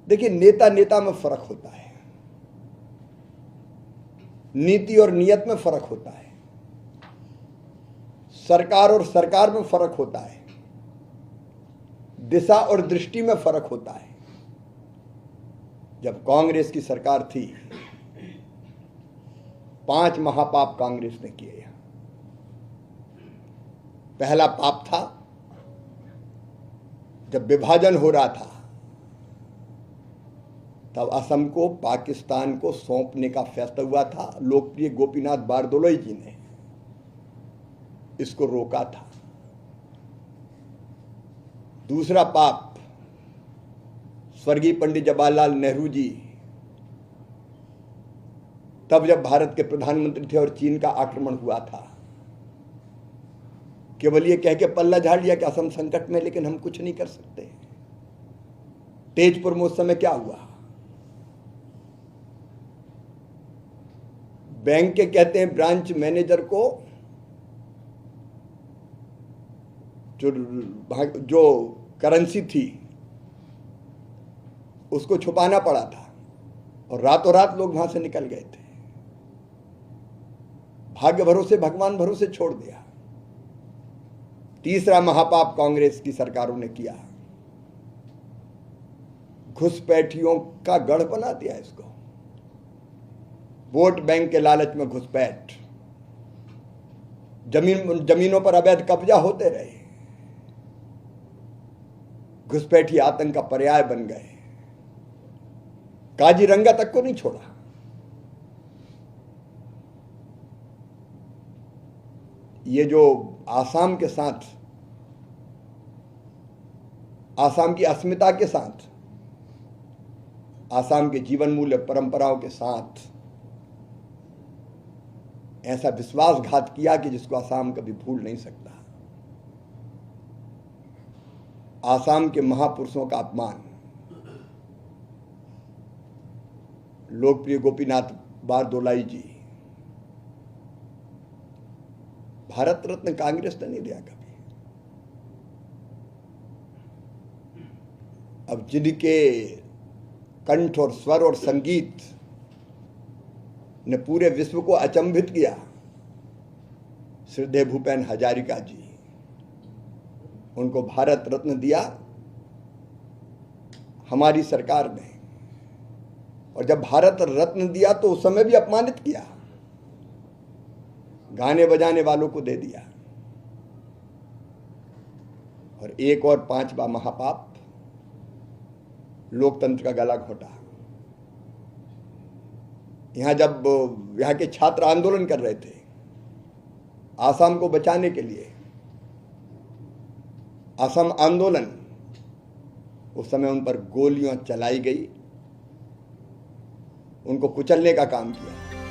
देखिए, नेता नेता में फर्क होता है, नीति और नियत में फर्क होता है, सरकार और सरकार में फर्क होता है, दिशा और दृष्टि में फर्क होता है। जब कांग्रेस की सरकार थी, 5 महापाप कांग्रेस ने किए। पहला पाप था जब विभाजन हो रहा था, तब असम को पाकिस्तान को सौंपने का फैसला हुआ था। लोकप्रिय गोपीनाथ बारदोलोई जी ने इसको रोका था। दूसरा पाप, स्वर्गीय पंडित जवाहरलाल नेहरू जी तब जब भारत के प्रधानमंत्री थे और चीन का आक्रमण हुआ था, केवल ये कह के पल्ला झाड़ लिया कि असम संकट में, लेकिन हम कुछ नहीं कर सकते। तेजपुर में उस समय क्या हुआ, बैंक के कहते हैं ब्रांच मैनेजर को जो करेंसी थी उसको छुपाना पड़ा था और रातों रात लोग वहां से निकल गए थे। भाग्य भरोसे, भगवान भरोसे छोड़ दिया। तीसरा महापाप कांग्रेस की सरकारों ने किया, घुसपैठियों का गढ़ बना दिया इसको। वोट बैंक के लालच में घुसपैठ, जमीनों पर अवैध कब्जा होते रहे, घुसपैठी आतंक का पर्याय बन गए। काजीरंगा तक को नहीं छोड़ा। ये जो आसाम के साथ, आसाम की अस्मिता के साथ, आसाम के जीवन मूल्य परंपराओं के साथ ऐसा विश्वासघात किया कि जिसको आसाम कभी भूल नहीं सकता। आसाम के महापुरुषों का अपमान, लोकप्रिय गोपीनाथ बारदोलाई जी, भारत रत्न कांग्रेस ने नहीं दिया कभी। अब जिनके कंठ और स्वर और संगीत ने पूरे विश्व को अचंभित किया, श्रद्धेय भूपेन हजारिका जी, उनको भारत रत्न दिया हमारी सरकार ने। और जब भारत रत्न दिया तो उस समय भी अपमानित किया, गाने बजाने वालों को दे दिया। और एक और 5वां महापाप, लोकतंत्र का गला घोटा। यहां जब यहां के छात्र आंदोलन कर रहे थे आसाम को बचाने के लिए, असम आंदोलन, उस समय उन पर गोलियां चलाई गई, उनको कुचलने का काम किया।